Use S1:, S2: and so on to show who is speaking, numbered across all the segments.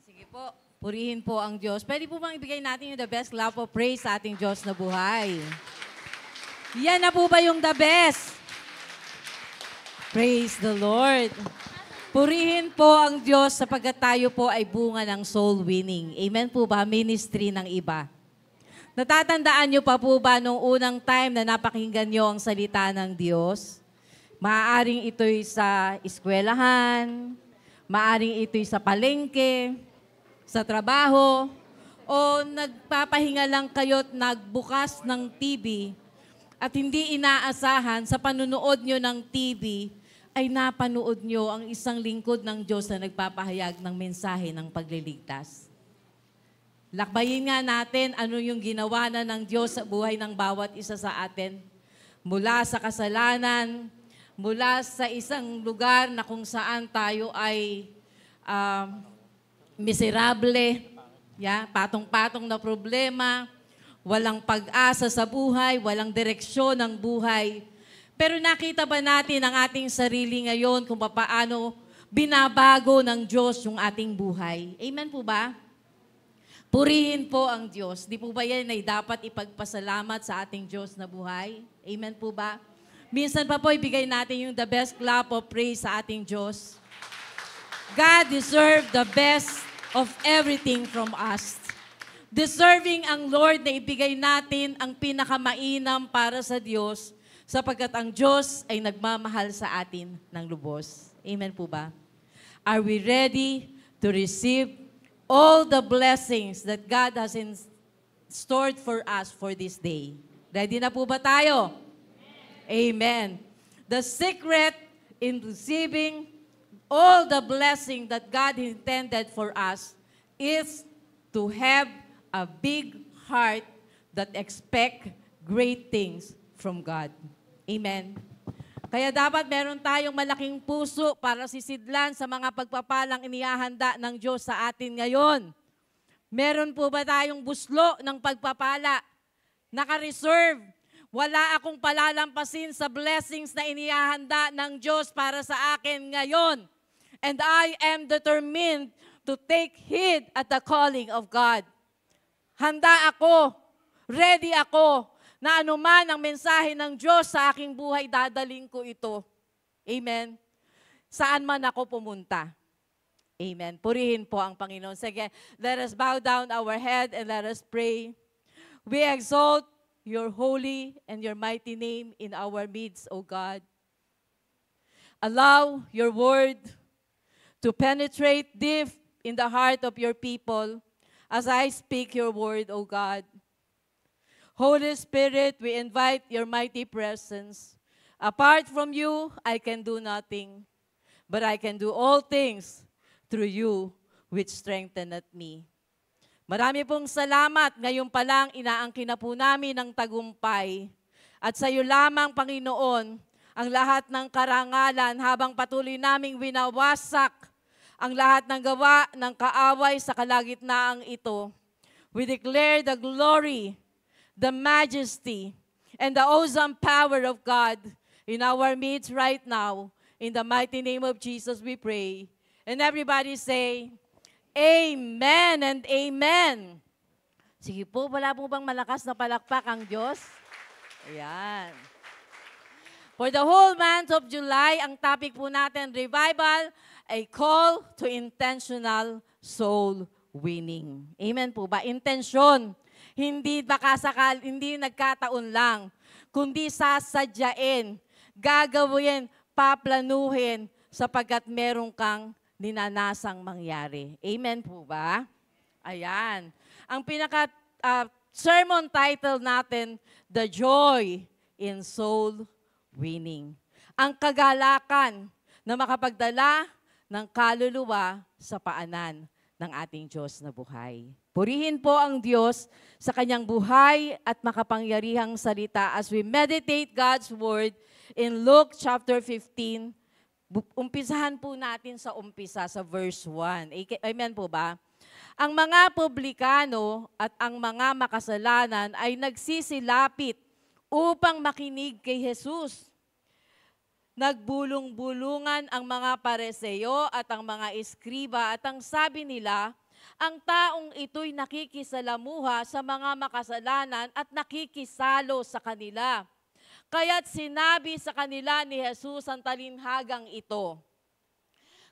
S1: Sige po, purihin po ang Diyos. Pwede po bang ibigay natin yung the best clap of praise sa ating Diyos na buhay? Yan na po ba yung the best? Praise the Lord. Purihin po ang Diyos sapagkat tayo po ay bunga ng soul winning. Amen po ba? Ministry ng iba. Natatandaan niyo pa po ba nung unang time na napakinggan niyo ang salita ng Diyos? Maaaring ito'y sa eskwelahan, maaaring ito'y sa palengke, sa trabaho, o nagpapahinga lang kayo't nagbukas ng TV at hindi inaasahan sa panunood nyo ng TV ay napanood nyo ang isang lingkod ng Diyos na nagpapahayag ng mensahe ng pagliligtas. Lakbayin nga natin ano yung ginawa na ng Diyos sa buhay ng bawat isa sa atin. Mula sa kasalanan, mula sa isang lugar na kung saan tayo ay miserable, patong-patong na problema, walang pag-asa sa buhay, walang direksyon ng buhay. Pero nakita ba natin ang ating sarili ngayon kung paano binabago ng Diyos yung ating buhay? Amen po ba? Purihin po ang Diyos. Di po ba yan ay dapat ipagpasalamat sa ating Diyos na buhay? Amen po ba? Minsan pa po ibigay natin yung the best clap of praise sa ating Diyos. God deserves the best of everything from us. Deserving ang Lord na ibigay natin ang pinakamainam para sa Diyos sapagkat ang Diyos ay nagmamahal sa atin ng lubos. Amen po ba? Are we ready to receive all the blessings that God has stored for us for this day? Ready na po ba tayo? Amen. The secret in receiving all the blessing that God intended for us is to have a big heart that expect great things from God. Amen. Kaya dapat meron tayong malaking puso para sisidlan sa mga pagpapalang inihahanda ng Diyos sa atin ngayon. Meron po ba tayong buslo ng pagpapala? Naka-reserve. Wala akong palalampasin sa blessings na inihahanda ng Diyos para sa akin ngayon. And I am determined to take heed at the calling of God. Handa ako, ready ako, na anuman ang mensahe ng Diyos sa aking buhay, dadaling ko ito. Amen. Saan man ako pumunta. Amen. Purihin po ang Panginoon. Sige, let us bow down our head and let us pray. We exalt your holy and your mighty name in our midst, O God. Allow your word to penetrate deep in the heart of your people as I speak your word, O God. Holy Spirit, we invite your mighty presence. Apart from you, I can do nothing, but I can do all things through you which strengtheneth me. Marami pong salamat. Ngayon pa lang, inaangkin na po namin ng tagumpay. At sa iyo lamang, Panginoon, ang lahat ng karangalan habang patuloy naming winawasak ang lahat ng gawa ng kaaway sa kalagitnaang ito. We declare the glory, the majesty, and the awesome power of God in our midst right now. In the mighty name of Jesus we pray. And everybody say, Amen and Amen. Sige po, wala po bang malakas na palakpak ang Diyos? Ayan. For the whole month of July, ang topic po natin, Revival, a call to intentional soul winning. Amen po ba? Intensyon. Hindi hindi nagkataon lang, kundi sasadyain, gagawin, paplanuhin, sapagkat meron kang ninanasang mangyari. Amen po ba? Ayan. Ang sermon title natin, The Joy in Soul Winning. Ang kagalakan na makapagdala ng kaluluwa sa paanan ng ating Diyos na buhay. Purihin po ang Diyos sa kanyang buhay at makapangyarihang salita as we meditate God's Word in Luke chapter 15. Umpisahan po natin sa umpisa, sa verse 1. Amen po ba? Ang mga publikano at ang mga makasalanan ay nagsisilapit upang makinig kay Jesus. Nagbulong-bulungan ang mga pareseyo at ang mga eskriba at ang sabi nila, ang taong ito'y nakikisalamuha sa mga makasalanan at nakikisalo sa kanila. Kaya't sinabi sa kanila ni Jesus ang talinhagang ito,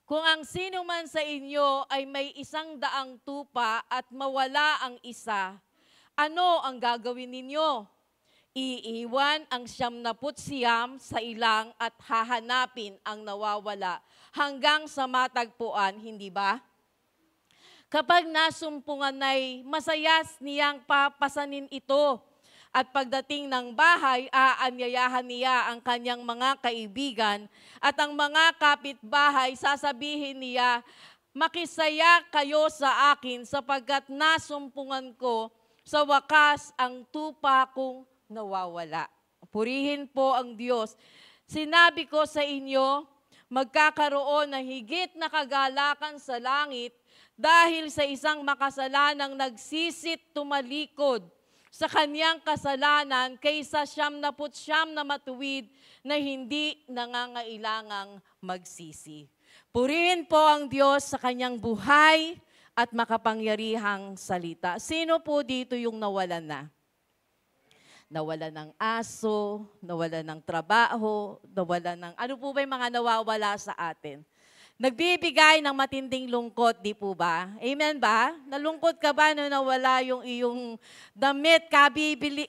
S1: kung ang sino man sa inyo ay may 100 tupa at mawala ang isa, ano ang gagawin ninyo? Iiwan ang 99 sa ilang at hahanapin ang nawawala hanggang sa matagpuan, hindi ba? Kapag nasumpungan ay masayas niyang papasanin ito at pagdating ng bahay, aanyayahan niya ang kanyang mga kaibigan at ang mga kapitbahay, sasabihin niya, makisaya kayo sa akin sapagkat nasumpungan ko sa wakas ang tupa kong nawawala. Purihin po ang Diyos. Sinabi ko sa inyo, magkakaroon ng higit na kagalakan sa langit dahil sa isang makasalanang nagsisit tumalikod sa kanyang kasalanan kaysa 99 na matuwid na hindi nangangailangang magsisi. Purihin po ang Diyos sa kanyang buhay at makapangyarihang salita. Sino po dito yung nawalan na? Nawalan ng aso, nawalan ng trabaho, nawalan ng ano po ba yung mga nawawala sa atin? Nagbibigay ng matinding lungkot, di po ba? Amen ba? Nalungkot ka ba na nawala yung iyong damit, kakabili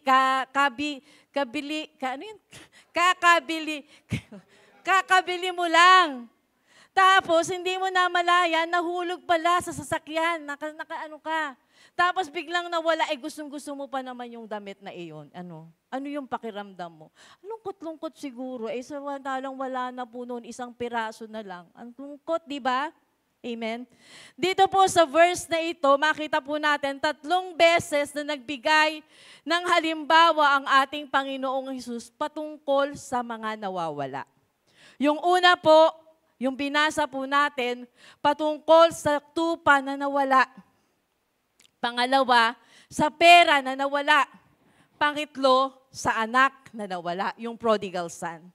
S1: mo lang. Tapos, hindi mo namalayan, nahulog pala sa sasakyan, naka-ano ka. Tapos biglang nawala, gustong-gusto mo pa naman yung damit na iyon. Ano yung pakiramdam mo? Lungkot-lungkot siguro. Samantalang wala na po noon, 1 piraso na lang. Ang lungkot, di ba? Amen? Dito po sa verse na ito, makita po natin 3 beses na nagbigay ng halimbawa ang ating Panginoong Hesus patungkol sa mga nawawala. Yung una po, yung binasa po natin, patungkol sa tupa na nawala. Pangalawa, sa pera na nawala. Pangitlo, sa anak na nawala, yung prodigal son.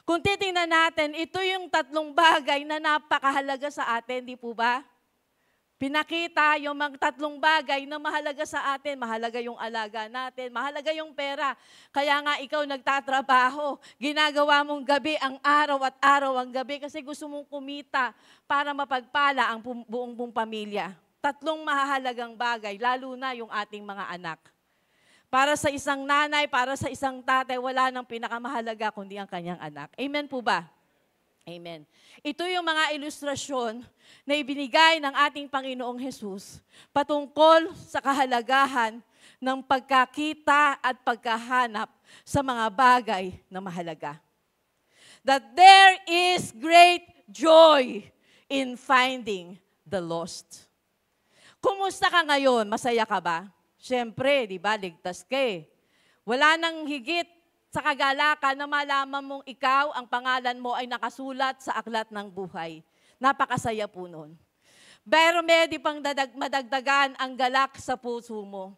S1: Kung titingnan natin, ito yung 3 bagay na napakahalaga sa atin, di po ba? Pinakita yung mga 3 bagay na mahalaga sa atin. Mahalaga yung alaga natin, mahalaga yung pera. Kaya nga ikaw nagtatrabaho, ginagawa mong gabi ang araw at araw ang gabi kasi gusto mong kumita para mapagpala ang buong pamilya. 3 mahalagang bagay, lalo na yung ating mga anak. Para sa isang nanay, para sa isang tatay, wala nang pinakamahalaga kundi ang kanyang anak. Amen po ba? Amen. Ito yung mga ilustrasyon na ibinigay ng ating Panginoong Hesus patungkol sa kahalagahan ng pagkakita at pagkahanap sa mga bagay na mahalaga. That there is great joy in finding the lost. Kumusta ka ngayon? Masaya ka ba? Siyempre, di ba, ligtas ka eh. Wala nang higit sa kagalakan na malaman mong ikaw, ang pangalan mo ay nakasulat sa aklat ng buhay. Napakasaya po nun. Pero pwede pang madagdagan ang galak sa puso mo.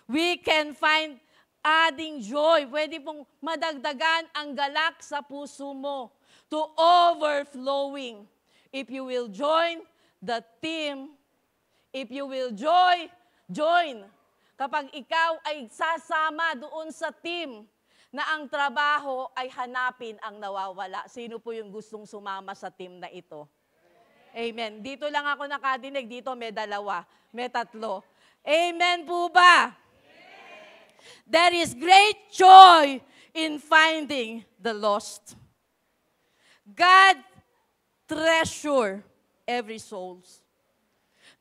S1: We can find adding joy. Pwede pong madagdagan ang galak sa puso mo to overflowing. If you will join the team, if you will join. Kapag ikaw ay sasama doon sa team na ang trabaho ay hanapin ang nawawala. Sino po yung gustong sumama sa team na ito? Amen. Dito lang ako nakadinig. Dito may 2, may 3. Amen po ba? There is great joy in finding the lost. God treasure every soul.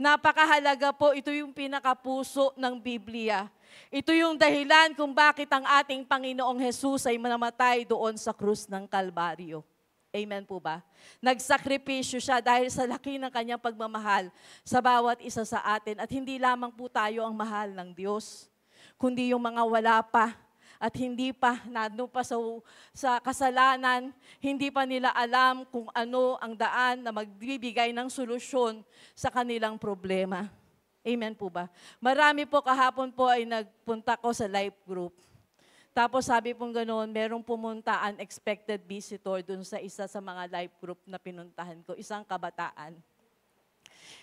S1: Napakahalaga po, ito yung pinakapuso ng Biblia. Ito yung dahilan kung bakit ang ating Panginoong Hesus ay namatay doon sa krus ng Kalbaryo. Amen po ba? Nagsakripisyo siya dahil sa laki ng kanyang pagmamahal sa bawat isa sa atin. At hindi lamang po tayo ang mahal ng Diyos, kundi yung mga wala pa at hindi pa, nandun pa sa kasalanan, hindi pa nila alam kung ano ang daan na magbibigay ng solusyon sa kanilang problema. Amen po ba? Marami po kahapon po ay nagpunta ko sa life group. Tapos sabi pong ganoon, merong pumunta unexpected visitor dun sa isa sa mga life group na pinuntahan ko, isang kabataan.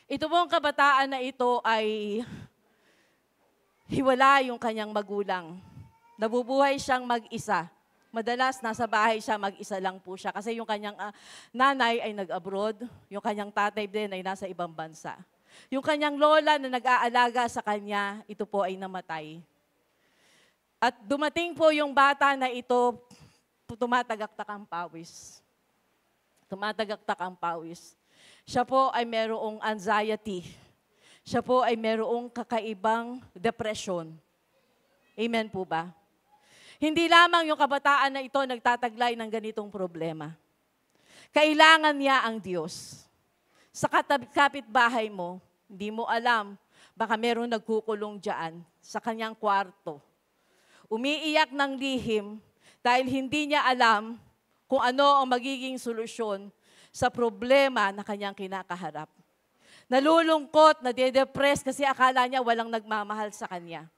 S1: Ito pong kabataan na ito ay hiwala yung kanyang magulang. Nabubuhay siyang mag-isa. Madalas, nasa bahay siya, mag-isa lang po siya. Kasi yung kanyang nanay ay nag-abroad, yung kanyang tatay din ay nasa ibang bansa. Yung kanyang lola na nag-aalaga sa kanya, ito po ay namatay. At dumating po yung bata na ito, tumatagaktak ang pawis. Tumatagaktak ang pawis. Siya po ay merong anxiety. Siya po ay merong kakaibang depression. Amen po ba? Hindi lamang yung kabataan na ito nagtataglay ng ganitong problema. Kailangan niya ang Diyos. Sa kapitbahay mo, hindi mo alam, baka meron nagkukulong dyan sa kanyang kwarto. Umiiyak ng lihim dahil hindi niya alam kung ano ang magiging solusyon sa problema na kanyang kinakaharap. Nalulungkot, nade-depress kasi akala niya walang nagmamahal sa kanya.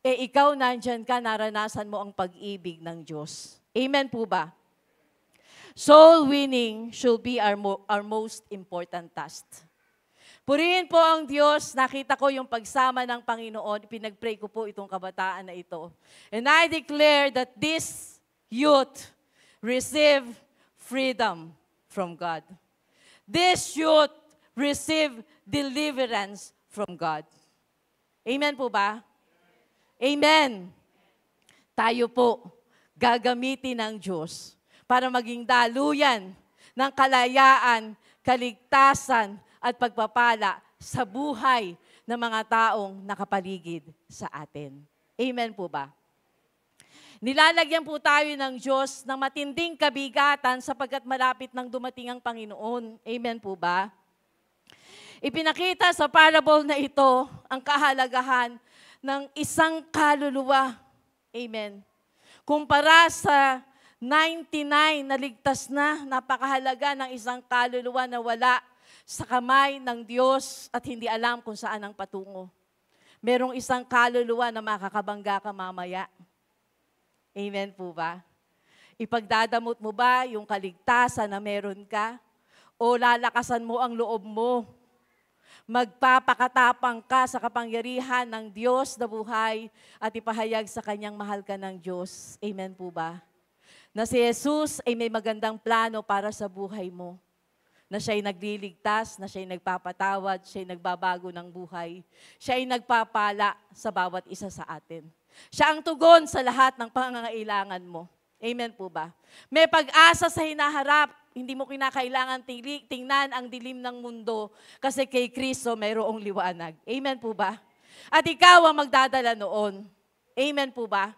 S1: Ikaw nandyan ka, naranasan mo ang pag-ibig ng Diyos. Amen po ba? Soul winning should be our most important task. Purihin po ang Diyos. Nakita ko yung pagsama ng Panginoon. Pinag-pray ko po itong kabataan na ito. And I declare that this youth receive freedom from God. This youth receive deliverance from God. Amen po ba? Amen. Tayo po gagamitin ng Diyos para maging daluyan ng kalayaan, kaligtasan, at pagpapala sa buhay ng mga taong nakapaligid sa atin. Amen po ba? Nilalagyan po tayo ng Diyos ng matinding kabigatan sapagkat malapit nang dumating ang Panginoon. Amen po ba? Ipinakita sa parable na ito ang kahalagahan ng isang kaluluwa. Amen. Kumpara sa 99 na ligtas na, napakahalaga ng isang kaluluwa na wala sa kamay ng Diyos at hindi alam kung saan ang patungo. Merong isang kaluluwa na makakabangga ka mamaya. Amen po ba? Ipagdadamot mo ba yung kaligtasan na meron ka? O lalakasan mo ang loob mo? Magpapakatapang ka sa kapangyarihan ng Diyos na buhay at ipahayag sa Kanyang mahal ka ng Diyos. Amen po ba? Na si Jesus ay may magandang plano para sa buhay mo. Na siya'y nagliligtas, na siya'y nagpapatawad, siya'y nagbabago ng buhay. Siya'y nagpapala sa bawat isa sa atin. Siya ang tugon sa lahat ng pangangailangan mo. Amen po ba? May pag-asa sa hinaharap. Hindi mo kinakailangan tingnan ang dilim ng mundo kasi kay Kristo mayroong liwanag. Amen po ba? At ikaw ang magdadala noon. Amen po ba?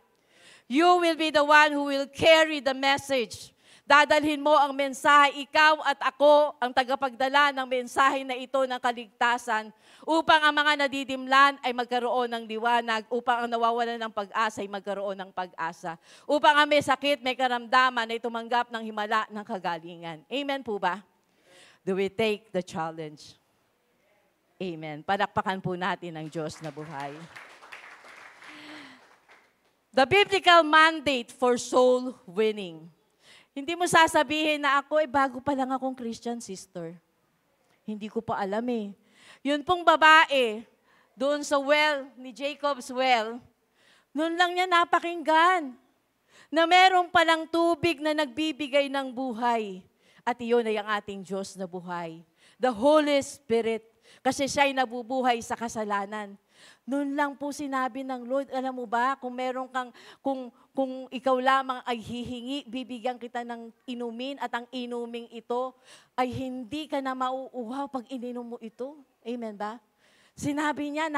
S1: You will be the one who will carry the message. Dadalhin mo ang mensahe, ikaw at ako ang tagapagdala ng mensahe na ito ng kaligtasan upang ang mga nadidimlan ay magkaroon ng liwanag, upang ang nawawalan ng pag-asa ay magkaroon ng pag-asa, upang ang may sakit, may karamdaman ay tumanggap ng himala ng kagalingan. Amen po ba? Do we take the challenge? Amen. Palakpakan po natin ang Diyos na buhay. The biblical mandate for soul winning. Hindi mo sasabihin na ako, bago pa lang akong Christian sister. Hindi ko pa alam eh. Yun pong babae, doon sa well, ni Jacob's well, noon lang niya napakinggan na meron palang tubig na nagbibigay ng buhay. At iyon ay ang ating Diyos na buhay. The Holy Spirit. Kasi siya'y nabubuhay sa kasalanan. Noon lang po sinabi ng Lord, alam mo ba, kung meron kang, kung ikaw lamang ay hihingi, bibigyan kita ng inumin at ang inuming ito ay hindi ka na mauuhaw pag ininom mo ito. Amen ba? Sinabi niya,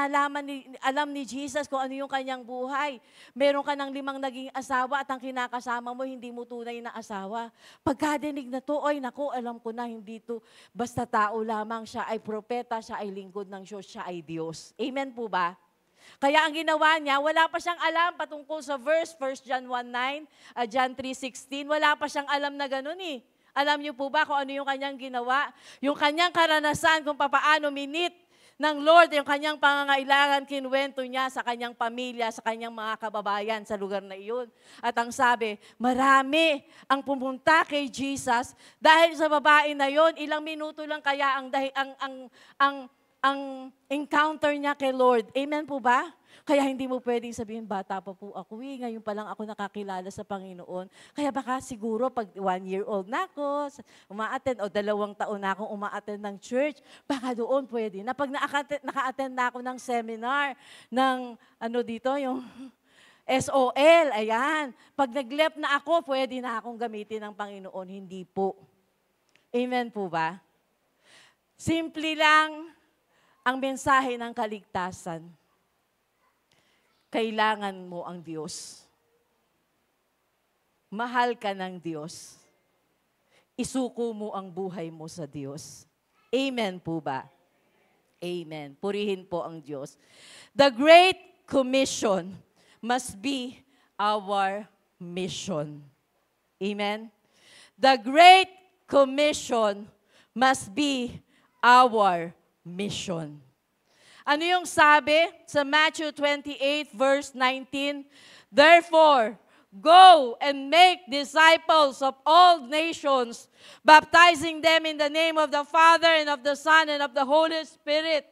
S1: alam ni Jesus kung ano yung kanyang buhay. Meron ka ng 5 naging asawa at ang kinakasama mo, hindi mo tunay na asawa. Pagkadinig na to, naku, alam ko na, hindi to basta tao lamang. Siya ay propeta, siya ay lingkod ng Diyos, siya ay Diyos. Amen po ba? Kaya ang ginawa niya, wala pa siyang alam patungkol sa verse, 1 John 1:9, John 3:16, wala pa siyang alam na ganun eh. Alam niyo po ba kung ano yung kanyang ginawa? Yung kanyang karanasan kung papaano minit ng Lord, yung kanyang pangangailangan, kinuwento niya sa kanyang pamilya, sa kanyang mga kababayan sa lugar na iyon. At ang sabi, marami ang pumunta kay Jesus dahil sa babae na yon. Ilang minuto lang kaya ang ang encounter niya kay Lord. Amen po ba? Kaya hindi mo pwedeng sabihin, bata pa po ako ngayon pa lang ako nakakilala sa Panginoon. Kaya baka siguro pag 1-year-old na ako, umaattend, o 2 taon na akong umaattend ng church, baka doon pwede na. Pag naka-attend na ako ng seminar, ng yung SOL, ayan. Pag nag-left na ako, pwede na akong gamitin ng Panginoon. Hindi po. Amen po ba? Simple lang ang mensahe ng kaligtasan. Kailangan mo ang Diyos. Mahal ka ng Diyos. Isuko mo ang buhay mo sa Diyos. Amen po ba? Amen. Purihin po ang Diyos. The Great Commission must be our mission. Amen? The Great Commission must be our mission. Ano yung sabi sa Matthew 28 verse 19? Therefore, go and make disciples of all nations, baptizing them in the name of the Father and of the Son and of the Holy Spirit,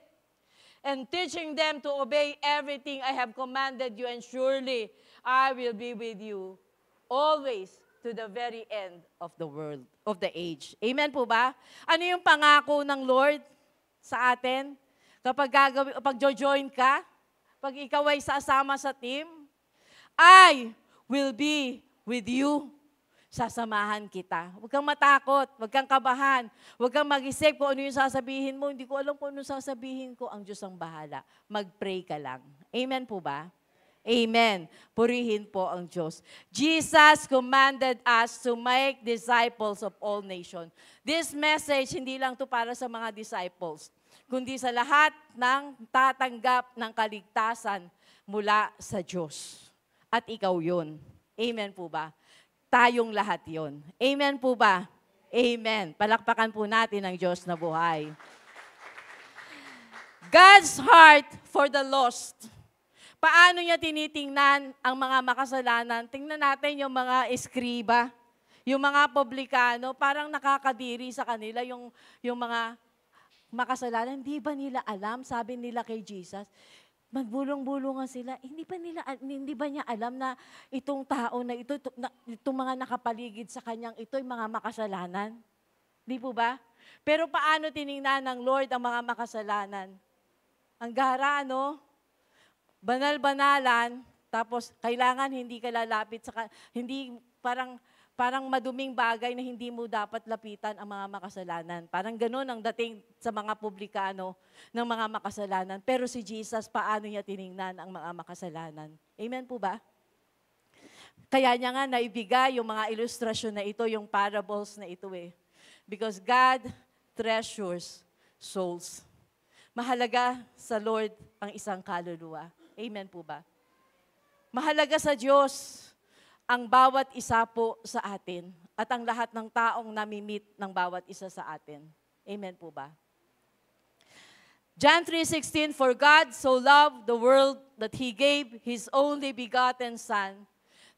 S1: and teaching them to obey everything I have commanded you, and surely I will be with you always to the very end of the world, of the age. Amen po ba? Ano yung pangako ng Lord sa atin? Kapag pag-join ka, pag ikaw ay sasama sa team, I will be with you. Sasamahan kita. Huwag kang matakot, huwag kang kabahan, huwag kang mag-isip kung ano yung sasabihin mo. Hindi ko alam kung ano sasabihin ko, ang Diyos ang bahala. Mag-pray ka lang. Amen po ba? Amen. Purihin po ang Diyos. Jesus commanded us to make disciples of all nations. This message, hindi lang to para sa mga disciples, kundi sa lahat ng tatanggap ng kaligtasan mula sa Diyos. At ikaw yun. Amen po ba? Tayong lahat yun. Amen po ba? Amen. Palakpakan po natin ang Diyos na buhay. God's heart for the lost. Paano niya tinitingnan ang mga makasalanan? Tingnan natin yung mga eskriba, yung mga publikano, parang nakakadiri sa kanila yung mga makasalanan. Hindi ba nila alam? Sabi nila kay Jesus, magbulong-bulungan sila. Hindi ba niya alam na itong tao na ito, itong mga nakapaligid sa kanyang ito, yung mga makasalanan? Di po ba? Pero paano tiningnan ng Lord ang mga makasalanan? Ang gara, no? Banal-banalan, tapos kailangan hindi ka lalapit sa hindi parang maduming bagay na hindi mo dapat lapitan ang mga makasalanan. Parang ganoon ang dating sa mga publikano ng mga makasalanan. Pero si Jesus, paano niya tiningnan ang mga makasalanan? Amen po ba? Kaya niya nga naibigay yung mga ilustrasyon na ito, yung parables na ito eh. Because God treasures souls. Mahalaga sa Lord ang isang kaluluwa. Amen po ba? Mahalaga sa Diyos ang bawat isa po sa atin at ang lahat ng taong nami-meet ng bawat isa sa atin. Amen po ba? John 3:16, for God so loved the world that He gave His only begotten Son,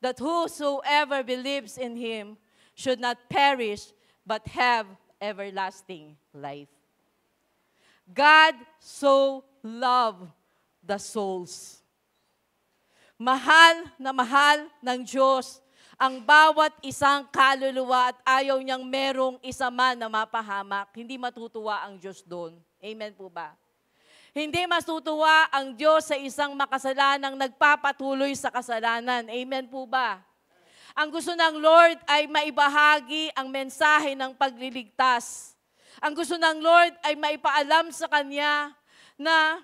S1: that whosoever believes in Him should not perish but have everlasting life. God so loved the souls. Mahal ng Diyos ang bawat isang kaluluwa at ayaw niyang merong isa man na mapahamak. Hindi matutuwa ang Diyos doon. Amen po ba? Hindi matutuwa ang Diyos sa isang makasalanang nagpapatuloy sa kasalanan. Amen po ba? Ang gusto ng Lord ay maibahagi ang mensahe ng pagliligtas. Ang gusto ng Lord ay maipaalam sa Kanya na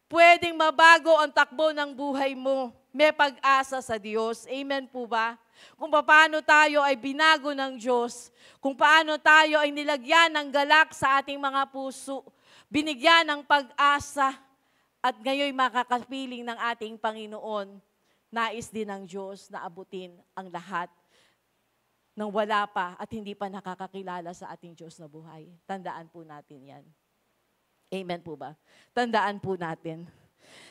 S1: pwedeng mabago ang takbo ng buhay mo. May pag-asa sa Diyos. Amen po ba? Kung paano tayo ay binago ng Diyos, kung paano tayo ay nilagyan ng galak sa ating mga puso, binigyan ng pag-asa, at ngayon makakapiling ng ating Panginoon, nais din ng Diyos na abutin ang lahat ng wala pa at hindi pa nakakakilala sa ating Diyos na buhay. Tandaan po natin yan. Amen po ba? Tandaan po natin.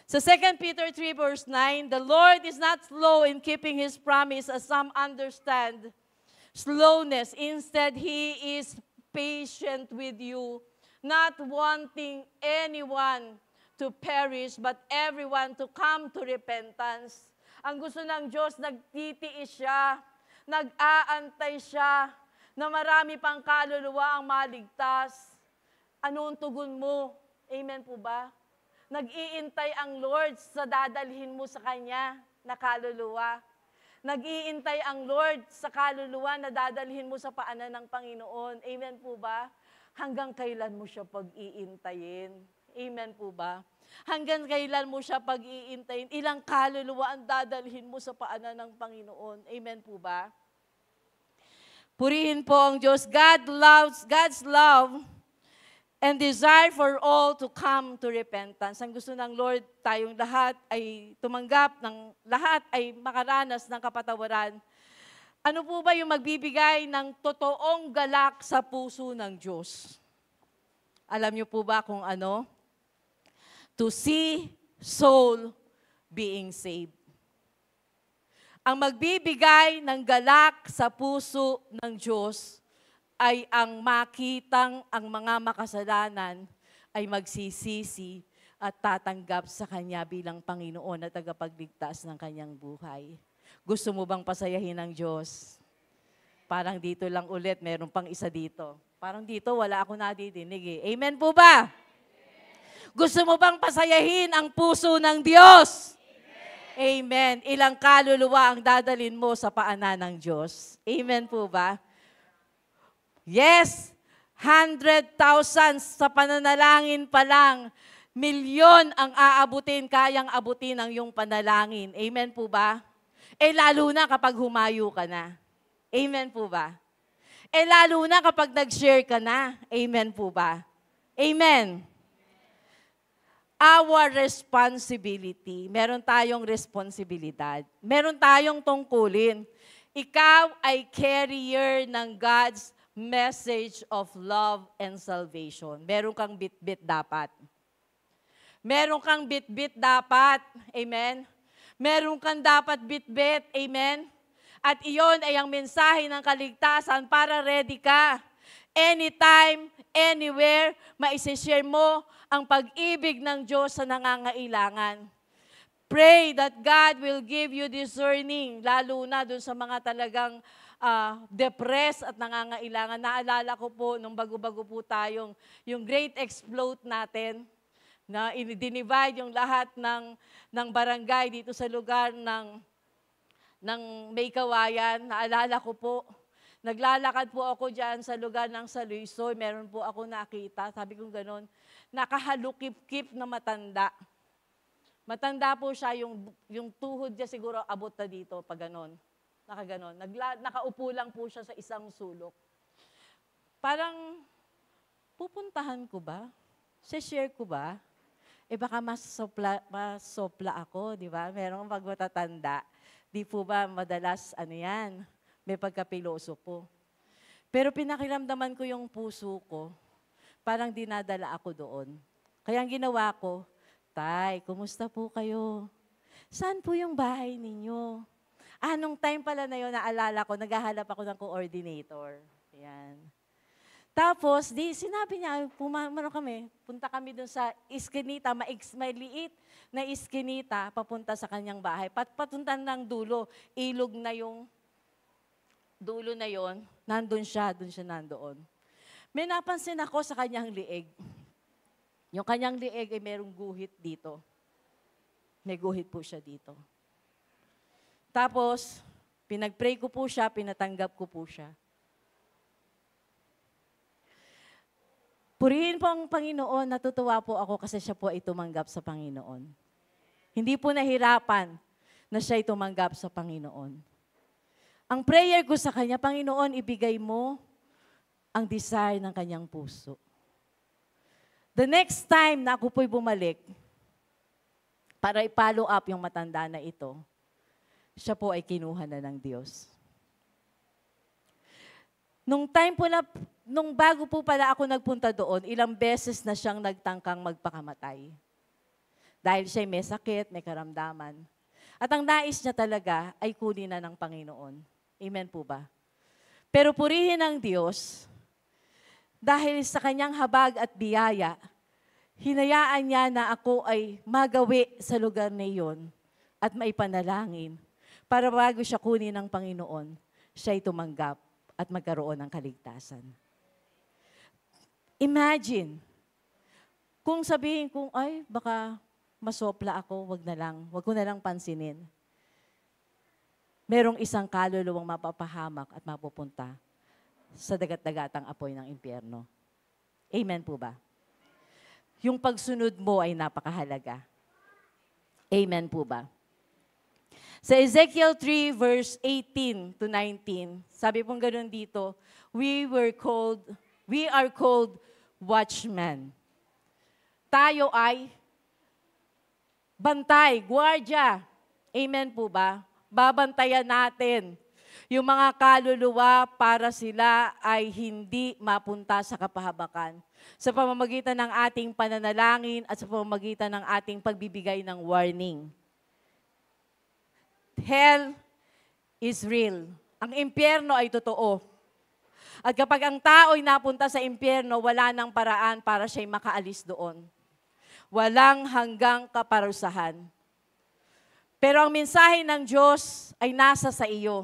S1: Sa 2 Peter 3 verse 9, the Lord is not slow in keeping His promise as some understand slowness. Instead, He is patient with you, not wanting anyone to perish, but everyone to come to repentance. Ang gusto ng Diyos, nagtitiis siya, nag-aantay siya, na marami pang kaluluwa ang maligtas. Ano ang tugon mo? Amen po ba? Nag-iintay ang Lord sa dadalhin mo sa Kanya na kaluluwa. Nag-iintay ang Lord sa kaluluwa na dadalhin mo sa paanan ng Panginoon. Amen po ba? Hanggang kailan mo siya pag-iintayin? Amen po ba? Hanggang kailan mo siya pag-iintayin? Ilang kaluluwa ang dadalhin mo sa paanan ng Panginoon? Amen po ba? Purihin po ang Diyos. God's love and desire for all to come to repentance. Ang gusto ng Lord, tayong lahat ay tumanggap ng lahat ay makaranas ng kapatawaran. Ano po ba yung magbibigay ng totoong galak sa puso ng Diyos? Alam niyo po ba kung ano? To see soul being saved. Ang magbibigay ng galak sa puso ng Diyos ay ang makitang ang mga makasalanan ay magsisisi at tatanggap sa Kanya bilang Panginoon at tagapagligtas ng kanyang buhay. Gusto mo bang pasayahin ng Diyos? Parang dito lang ulit, meron pang isa dito. Parang dito, wala ako nadidinig eh. Amen po ba? Gusto mo bang pasayahin ang puso ng Diyos? Amen. Ilang kaluluwa ang dadalin mo sa paanan ng Diyos? Amen po ba? Yes, 100,000 sa pananalangin pa lang, milyon ang aabutin, kayang abutin ang iyong panalangin. Amen po ba? Lalo na kapag humayo ka na. Amen po ba? Lalo na kapag nag-share ka na. Amen po ba? Amen. Our responsibility. Meron tayong responsibilidad. Meron tayong tungkulin. Ikaw ay carrier ng God's message of love and salvation. Meron kang bit-bit dapat. Meron kang bit-bit dapat. Amen? Meron kang dapat bit-bit. Amen? At iyon ay ang mensahe ng kaligtasan para ready ka. Anytime, anywhere, maisishare mo ang pag-ibig ng Diyos sa nangangailangan. Pray that God will give you discerning, lalo na dun sa mga talagang depressed at nangangailangan. Naalala ko po, nung bago-bago po tayong, yung Great Explode natin, na dinivide yung lahat ng barangay dito sa lugar ng May Kawayan. Naalala ko po, naglalakad po ako dyan sa lugar ng Saluisoy. Meron po ako nakita, sabi ko gano'n, nakahalukip-kip na matanda. Matanda po siya, yung tuhod niya siguro abot na dito, pag gano'n. Nakaganon. Nakaupo lang po siya sa isang sulok. Parang, pupuntahan ko ba? Share ko ba? Baka masopla ako, di ba? Merong pag matatanda. Di po ba madalas, may pagkapiloso po. Pero pinakiramdaman ko yung puso ko, parang dinadala ako doon. Kaya ang ginawa ko, Tay, kumusta po kayo? Saan po yung bahay ninyo? Nung time pala na yun, naalala ko, naghahanap ako ng coordinator. Yan. Tapos, sinabi niya, punta kami dun sa iskinita, maliit na iskinita, papunta sa kanyang bahay. Patunta ng dulo, ilog na yung dulo na yon, doon siya nandoon. May napansin ako sa kanyang lieg. Yung kanyang lieg ay merong guhit dito. May guhit po siya dito. Tapos, pinag-pray ko po siya, pinatanggap ko po siya. Purihin po ang Panginoon, natutuwa po ako kasi siya po ay tumanggap sa Panginoon. Hindi po nahirapan na siya ay tumanggap sa Panginoon. Ang prayer ko sa Kanya, Panginoon, ibigay mo ang desire ng Kanyang puso. The next time na ako po'y bumalik, para i-follow up yung matanda na ito, siya po ay kinuha na ng Diyos. Nung bago po pala ako nagpunta doon, ilang beses na siyang nagtangkang magpakamatay. Dahil siya may sakit, may karamdaman. At ang nais niya talaga ay kunin na ng Panginoon. Amen po ba? Pero purihin ang Diyos, Dahil sa kanyang habag at biyaya, hinayaan niya na ako ay magawi sa lugar na iyon at maipanalangin para bago siya kunin ng Panginoon, siya'y tumanggap at magkaroon ng kaligtasan. Imagine, kung sabihin kong, ay, baka masopla ako, wag ko na lang pansinin. Merong isang kaluluwang mapapahamak at mapupunta sa dagat-dagatang apoy ng impyerno. Amen po ba? Yung pagsunod mo ay napakahalaga. Amen po ba? Sa Ezekiel 3 verse 18 to 19, sabi pong ganoon dito, we are called watchmen. Tayo ay bantay, gwardiya. Amen po ba? Babantayan natin yung mga kaluluwa para sila ay hindi mapunta sa kapahabakan. Sa pamamagitan ng ating pananalangin at sa pamamagitan ng ating pagbibigay ng warning. Hell is real. Ang impyerno ay totoo. At kapag ang tao ay napunta sa impyerno, wala nang paraan para siya'y makaalis doon. Walang hanggang kaparusahan. Pero ang mensahe ng Diyos ay nasa sa iyo.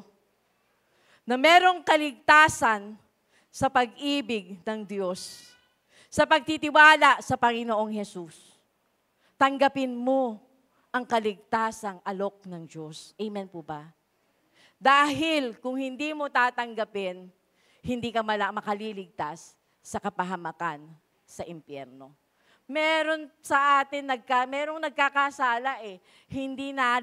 S1: Na merong kaligtasan sa pag-ibig ng Diyos. Sa pagtitiwala sa Panginoong Hesus. Tanggapin mo ang kaligtasang alok ng Diyos. Amen po ba? Dahil kung hindi mo tatanggapin, hindi ka makaliligtas sa kapahamakan sa impyerno. Meron sa atin merong nagkakasala hindi na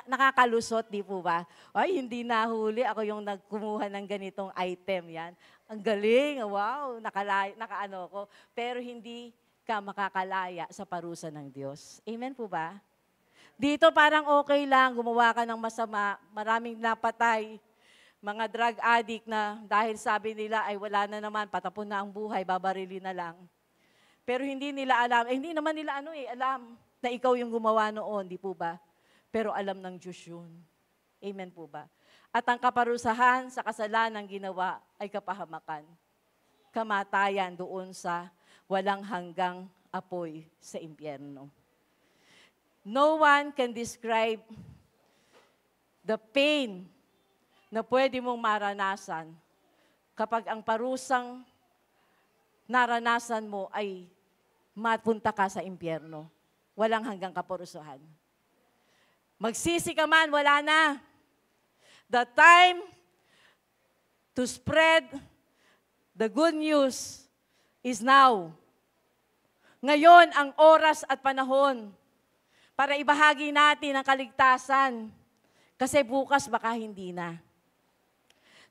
S1: nakakalusot, di po ba? Ay, hindi nahuli, ako yung nagkumuha ng ganitong item yan. Ang galing, wow, nakaano ko. Pero hindi ka makakalaya sa parusa ng Diyos. Amen po ba? Dito parang okay lang, gumawa ka ng masama, maraming napatay, mga drug addict na dahil sabi nila ay wala na naman, patapon na ang buhay, babarili na lang. Pero hindi nila alam, hindi naman nila alam na ikaw yung gumawa noon, di po ba? Pero alam ng Diyos yun. Amen po ba? At ang kaparusahan sa kasalanang ginawa ay kapahamakan. Kamatayan doon sa walang hanggang apoy sa impyerno. No one can describe the pain na pwede mong maranasan kapag ang parusang naranasan mo ay mapunta ka sa impyerno. Walang hanggang kaparusahan. Magsisi ka man, wala na. The time to spread the good news is now. Ngayon ang oras at panahon para ibahagi natin ang kaligtasan. Kasi bukas baka hindi na.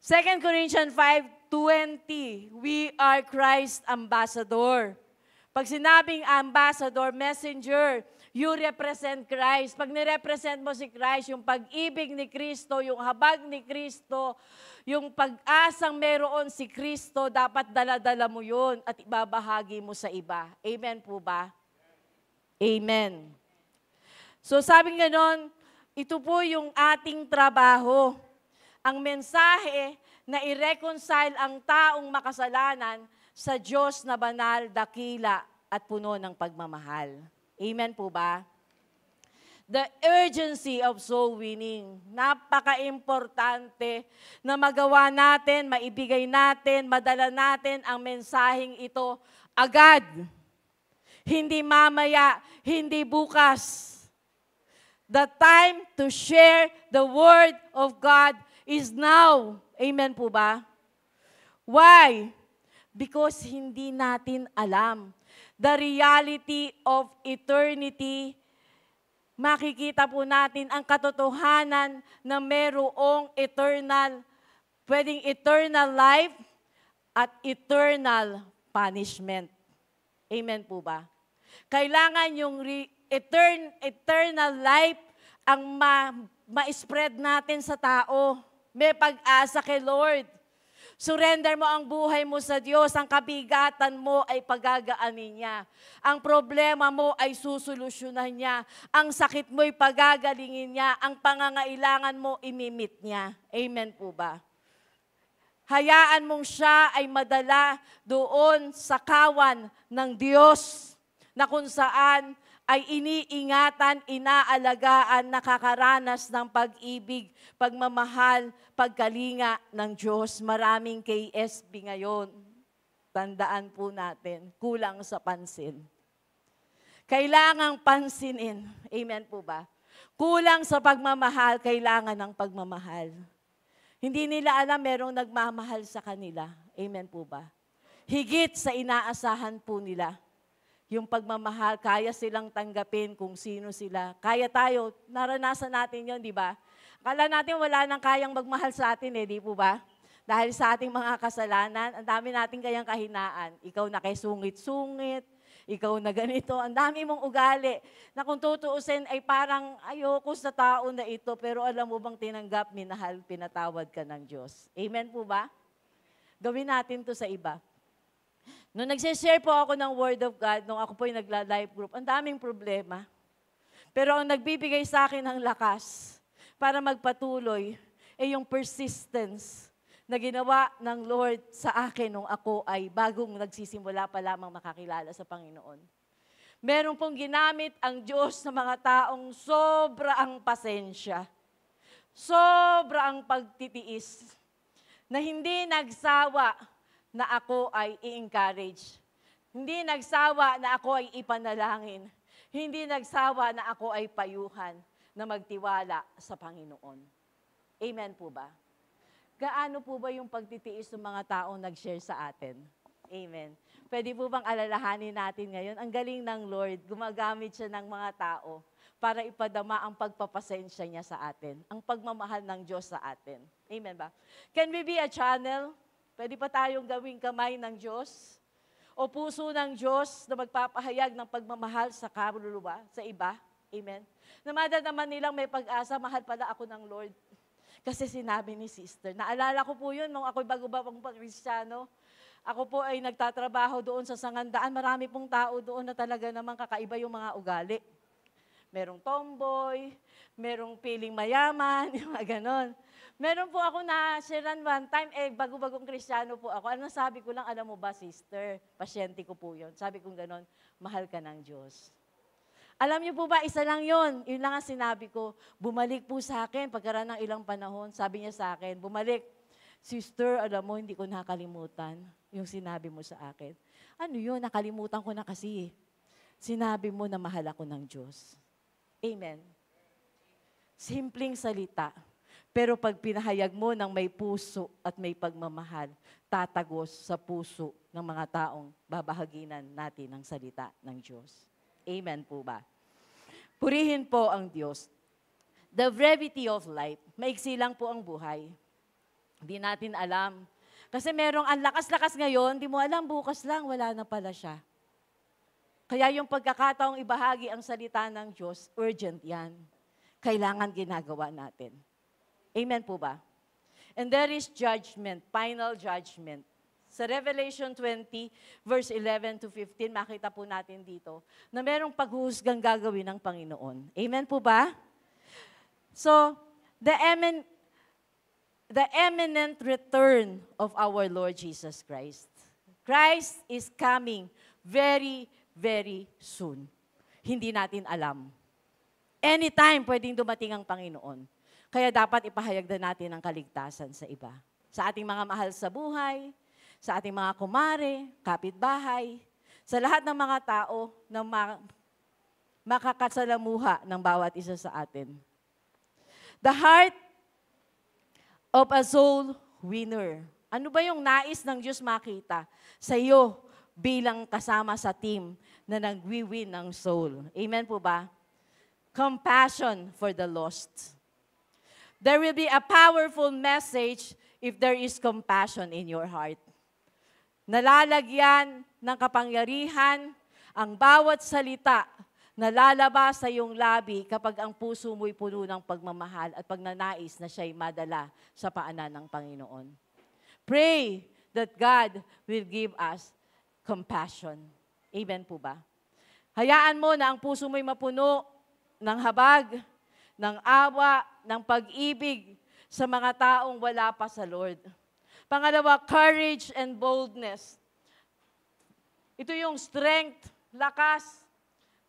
S1: 2 Corinthians 5:20, we are Christ's ambassador. Pag sinabing ambassador, messenger, you represent Christ. Pag nirepresent mo si Christ, yung pag-ibig ni Kristo, yung habag ni Kristo, yung pag-asang meron si Kristo, dapat dala-dala mo yun at ibabahagi mo sa iba. Amen po ba? Amen. So sabing ganon, ito po yung ating trabaho. Ang mensahe na i-reconcile ang taong makasalanan sa Diyos na banal, dakila, at puno ng pagmamahal. Amen po ba? The urgency of soul winning. Napaka-importante na magawa natin, maibigay natin, madala natin ang mensaheng ito agad. Hindi mamaya, hindi bukas. The time to share the Word of God is now. Amen po ba? Why? Because hindi natin alam. The reality of eternity, makikita po natin ang katotohanan na merong pwedeng eternal life at eternal punishment. Amen po ba? Kailangan yung eternal life ang ma-spread natin sa tao. May pag-asa kay Lord. Surrender mo ang buhay mo sa Diyos. Ang kabigatan mo ay pagagaanin niya. Ang problema mo ay susolusyonan niya. Ang sakit mo ay pagagalingin niya. Ang pangangailangan mo imimit niya. Amen po ba? Hayaan mong siya ay madala doon sa kawan ng Diyos na kung saan ay iniingatan, inaalagaan, nakakaranas ng pag-ibig, pagmamahal, pagkalinga ng Diyos. Maraming KSB ngayon. Tandaan po natin, kulang sa pansin. Kailangang pansinin. Amen po ba? Kulang sa pagmamahal, kailangan ng pagmamahal. Hindi nila alam merong nagmamahal sa kanila. Amen po ba? Higit sa inaasahan po nila. Yung pagmamahal, kaya silang tanggapin kung sino sila. Kaya tayo, naranasan natin yon, di ba? Akala natin wala nang kayang magmahal sa atin di po ba? Dahil sa ating mga kasalanan, ang dami nating kayang kahinaan. Ikaw na kay sungit-sungit, ikaw na ganito, ang dami mong ugali na kung tutuusin ay parang ayoko sa tao na ito, pero alam mo bang tinanggap, minahal, pinatawad ka ng Diyos. Amen po ba? Gawin natin to sa iba. Nung nagsishare po ako ng Word of God, nung ako po yung nagla-life group, ang daming problema. Pero ang nagbibigay sa akin ng lakas para magpatuloy ay yung persistence na ginawa ng Lord sa akin nung ako ay bagong nagsisimula pa lamang makakilala sa Panginoon. Meron pong ginamit ang Diyos sa mga taong sobra ang pasensya, sobra ang pagtitiis, na hindi nagsawa na ako ay i-encourage. Hindi nagsawa na ako ay ipanalangin. Hindi nagsawa na ako ay payuhan na magtiwala sa Panginoon. Amen po ba? Gaano po ba yung pagtitiis ng mga taong nag-share sa atin? Amen. Pwede po bang alalahanin natin ngayon? Ang galing ng Lord, gumagamit siya ng mga tao para ipadama ang pagpapasensya niya sa atin, ang pagmamahal ng Diyos sa atin. Amen ba? Can we be a channel? Pwede pa tayong gawing kamay ng Diyos? O puso ng Diyos na magpapahayag ng pagmamahal sa kaluluwa, sa iba? Amen. Na madadama nilang may pag-asa, mahal pala ako ng Lord. Kasi sinabi ni sister, naalala ko po yun nung ako'y bago-bagong Kristyano. Ako po ay nagtatrabaho doon sa Sangandaan. Marami pong tao doon na talaga namang kakaiba yung mga ugali. Merong tomboy, merong piling mayaman, yung mga ganon. Meron po ako na sharean one time, bago-bagong Kristyano po ako. Anong sabi ko lang, alam mo ba sister, pasyente ko po yun. Sabi ko ganon, mahal ka ng Diyos. Alam niyo po ba, isa lang yun. Yun lang ang sinabi ko. Bumalik po sa akin, pagkaraan ng ilang panahon, sabi niya sa akin, bumalik, sister, alam mo, hindi ko nakalimutan yung sinabi mo sa akin. Ano yun? Nakalimutan ko na kasi. Sinabi mo na mahal ako ng Diyos. Amen. Simpleng salita. Pero pag pinahayag mo ng may puso at may pagmamahal, tatagos sa puso ng mga taong babahaginan natin ng salita ng Diyos. Amen po ba? Purihin po ang Diyos. The brevity of life. Maiksi lang po ang buhay. Hindi natin alam. Kasi merong ang lakas-lakas ngayon, di mo alam, bukas lang, wala na pala siya. Kaya yung pagkakataong ibahagi ang salita ng Diyos, urgent yan. Kailangan ginagawa natin. Amen po ba? And there is judgment, final judgment. Sa Revelation 20, verse 11 to 15, makita po natin dito na merong paghuhusgang gagawin ng Panginoon. Amen po ba? So, the imminent return of our Lord Jesus Christ. Christ is coming very, very soon. Hindi natin alam. Anytime pwedeng dumating ang Panginoon. Kaya dapat ipahayag na natin ang kaligtasan sa iba. Sa ating mga mahal sa buhay, sa ating mga kumare, kapitbahay, sa lahat ng mga tao na makakasalamuha ng bawat isa sa atin. The heart of a soul winner. Ano ba yung nais ng Diyos makita sa iyo bilang kasama sa team na nagwi-win ng soul? Amen po ba? Compassion for the lost. There will be a powerful message if there is compassion in your heart. Nalalagyan ng kapangyarihan ang bawat salita na lalabas sa iyong labi kapag ang puso mo'y puno ng pagmamahal at pagnanais na siya'y madala sa paanan ng Panginoon. Pray that God will give us compassion. Amen po ba? Hayaan mo na ang puso mo'y mapuno ng habag, ng awa, ng pag-ibig sa mga taong wala pa sa Lord. Pangalawa, courage and boldness. Ito yung strength, lakas,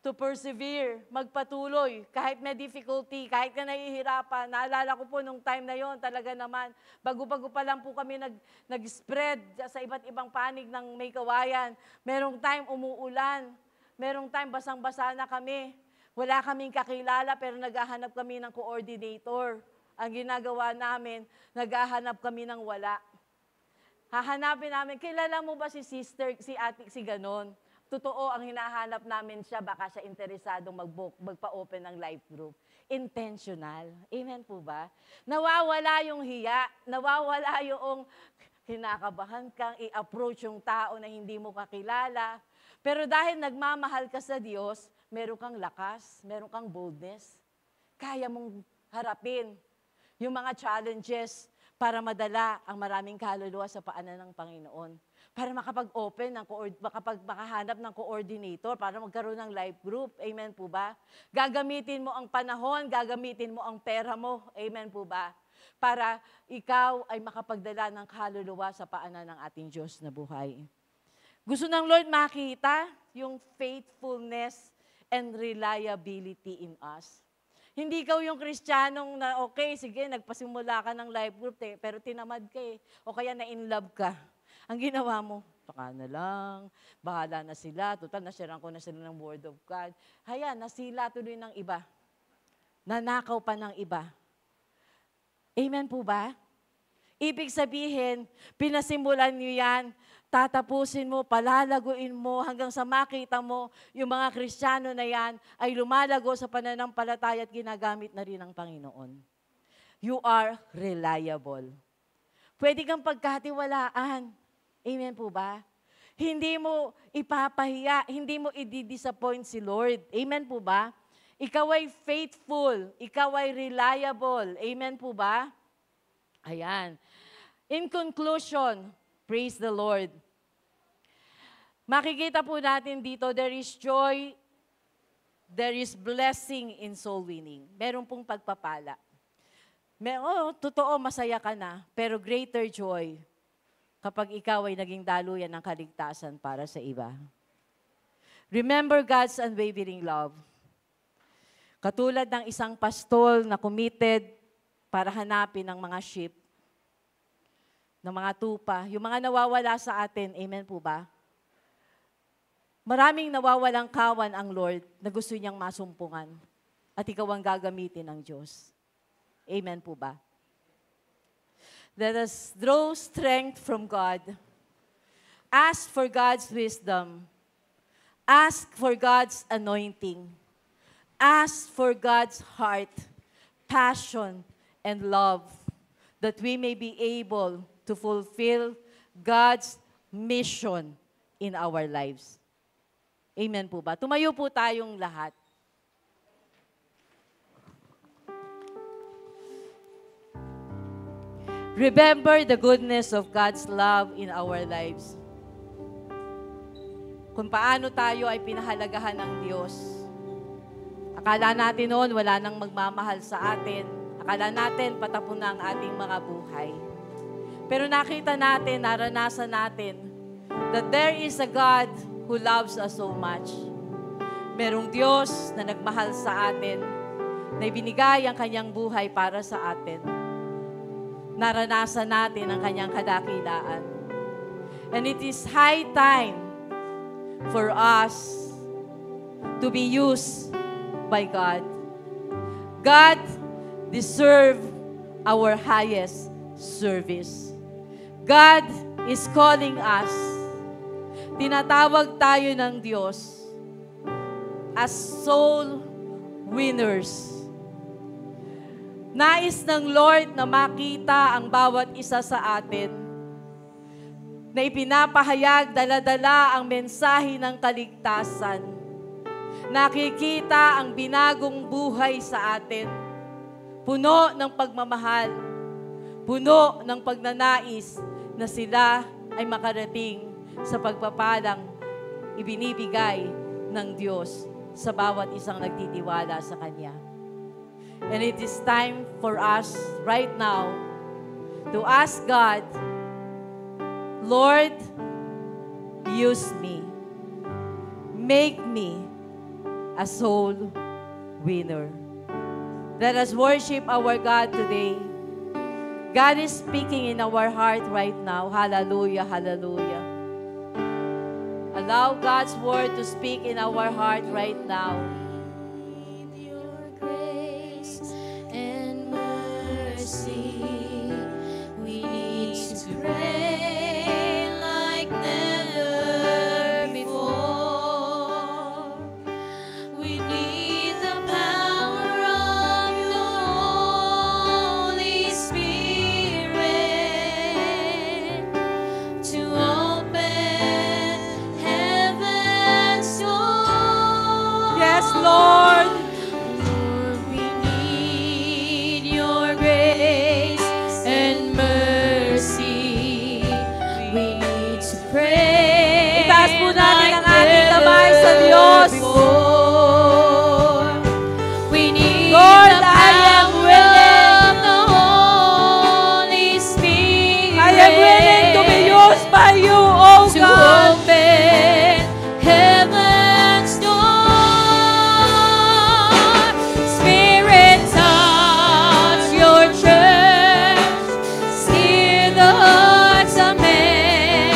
S1: to persevere, magpatuloy, kahit may difficulty, kahit ka nahihirapan. Naalala ko po nung time na yon, talaga naman, bago-bago pa lang po kami nag-spread sa iba't ibang panig ng may kawayan. Merong time umuulan, merong time basang-basa na kami. Wala kaming kakilala pero naghahanap kami ng coordinator. Ang ginagawa namin, naghahanap kami ng wala. Hahanapin namin, kilala mo ba si sister, si ate, si ganon? Totoo, ang hinahanap namin siya, baka siya interesadong magpa-open ng life group. Intentional. Amen po ba? Nawawala yung hiya, nawawala yung kinakabahan kang i-approach yung tao na hindi mo kakilala. Pero dahil nagmamahal ka sa Diyos, meron kang lakas, meron kang boldness. Kaya mong harapin yung mga challenges para madala ang maraming kaluluwa sa paanan ng Panginoon. Para makapag-open, makahanap ng coordinator, para magkaroon ng life group. Amen po ba? Gagamitin mo ang panahon, gagamitin mo ang pera mo. Amen po ba? Para ikaw ay makapagdala ng kaluluwa sa paanan ng ating Diyos na buhay. Gusto ng Lord makita yung faithfulness and reliability in us. Hindi ikaw yung Kristiyanong na okay, sige, nagpasimula ka ng life group, pero tinamad ka o kaya na-in-love ka. Ang ginawa mo, baka na lang, bahala na sila, total, nasharean ko na sila ng Word of God. Haya, nasila tuloy ng iba. Nanakaw pa ng iba. Amen po ba? Ibig sabihin, pinasimulan niyo yan, tatapusin mo, palalaguin mo, hanggang sa makita mo, yung mga Kristiyano na yan ay lumalago sa pananampalataya at ginagamit na rin ng Panginoon. You are reliable. Pwede kang pagkatiwalaan. Amen po ba? Hindi mo ipapahiya, hindi mo i-disappoint si Lord. Amen po ba? Ikaw ay faithful, ikaw ay reliable. Amen po ba? Ayan. In conclusion, praise the Lord. Makikita po natin dito, there is joy, there is blessing in soul winning. Meron pong pagpapala. Totoo, masaya ka na, pero greater joy kapag ikaw ay naging daluyan ng kaligtasan para sa iba. Remember God's unwavering love. Katulad ng isang pastol na committed para hanapin ang mga sheep, ng mga tupa, yung mga nawawala sa atin, amen po ba? Maraming nawawalang kawan ang Lord na gusto niyang masumpungan at ikaw ang gagamitin ng Diyos. Amen po ba? Let us draw strength from God. Ask for God's wisdom. Ask for God's anointing. Ask for God's heart, passion, and love, that we may be able to fulfill God's mission in our lives. Amen po ba? Tumayo po tayong lahat. Remember the goodness of God's love in our lives. Kung paano tayo ay pinahalagahan ng Diyos. Akala natin noon wala nang magmamahal sa atin. Akala natin patapon na ang ating mga buhay. Pero nakita natin, naranasan natin, that there is a God who loves us so much. Merong Diyos na nagmahal sa atin, na ibinigay ang kanyang buhay para sa atin. Naranasan natin ang kanyang kadakilaan. And it is high time for us to be used by God. God deserves our highest service. God is calling us. Tinatawag tayo ng Diyos as soul winners. Nais ng Lord na makita ang bawat isa sa atin na ipinapahayag, dala-dala ang mensahe ng kaligtasan. Nakikita ang binagong buhay sa atin. Puno ng pagmamahal, puno ng pagnanais na sila ay makarating sa pagpapalang ibinibigay ng Diyos sa bawat isang nagtitiwala sa Kanya. And it is time for us right now to ask God Lord, use me. Make me a soul winner. Let us worship our God today. God is speaking in our heart right now. Hallelujah, hallelujah. Allow God's word to speak in our heart right now.
S2: Your grace and mercy, we need to pray like never before. We need the power of your Holy Spirit to open heaven's door.
S1: Yes, Lord.
S2: Lord, we need your grace and mercy. We need to pray
S1: Itaas po natin ang ating kamay sa Diyos.
S2: before. We need
S1: Lord,
S2: the
S1: I am
S2: power
S1: willing.
S2: of the Holy Spirit.
S1: I am willing to be used by you, oh
S2: to
S1: God.
S2: open heaven's door. Spirit, touch your church. Steer the hearts of men.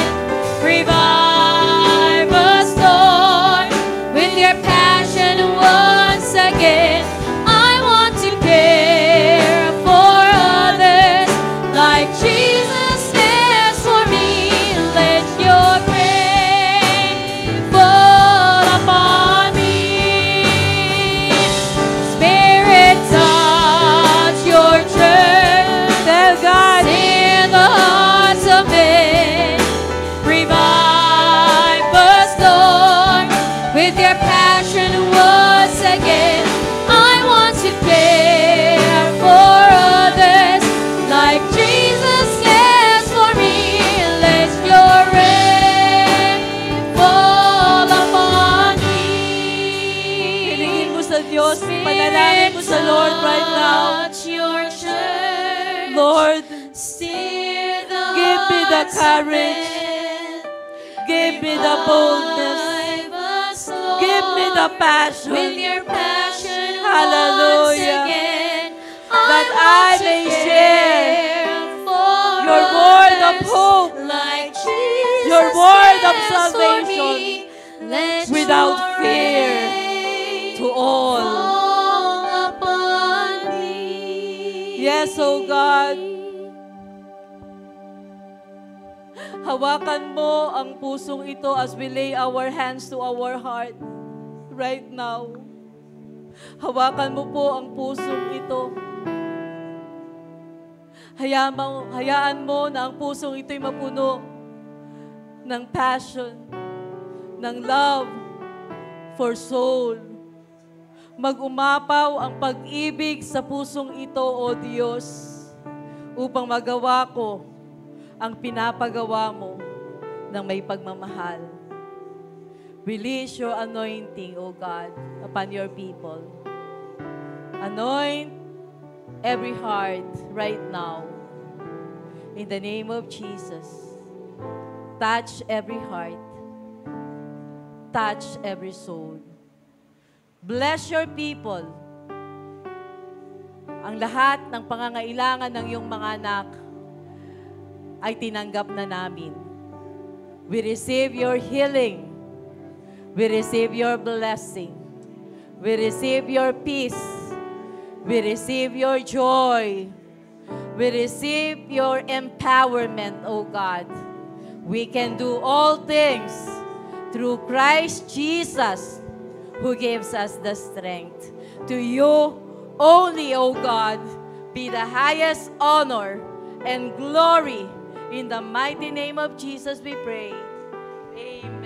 S2: Revive us, Lord, with your passion once again. I want to care for others like Jesus cares for me. Let your grace fall upon me. Spirit, touch your church.
S1: Tell God.
S2: Steer the hearts of men. Revive us, Lord, with your passion once again. I want to care for others like Jesus cares for me. Let your rain fall upon me.
S1: Hilingin mo sa Diyos, panalangin mo sa Lord right now.
S2: Touch your church.
S1: Lord,
S2: Steer the
S1: give me the
S2: hearts of
S1: courage.
S2: men.
S1: Give me the boldness.
S2: Revive us, Lord,
S1: Give me the
S2: with
S1: passion
S2: your passion
S1: Hallelujah.
S2: once again.
S1: that I
S2: want to
S1: may
S2: care
S1: share
S2: for
S1: your word of
S2: others
S1: hope,
S2: like Jesus
S1: your word of
S2: cares for
S1: salvation,
S2: me. Let
S1: without
S2: your
S1: fear
S2: rain
S1: to all.
S2: fall upon me.
S1: Yes, oh God. Hawakan mo ang pusong ito as we lay our hands to our heart right now. Hawakan mo po ang pusong ito. Hayaan mo na ang pusong ito'y mapuno ng passion, ng love for soul. Mag-umapaw ang pag-ibig sa pusong ito, O Diyos, upang magawa ko ang pinapagawa mo ng may pagmamahal. Release your anointing, O God, upon your people. Anoint every heart right now. In the name of Jesus. Touch every heart. Touch every soul. Bless your people. Ang lahat ng pangangailangan ng iyong mga anak ay tinanggap na namin. We receive your healing. We receive your blessing. We receive your peace. We receive your joy. We receive your empowerment, O God. We can do all things through Christ Jesus, who gives us the strength. To you only, O God, be the highest honor and glory. In the mighty name of Jesus we pray. Amen.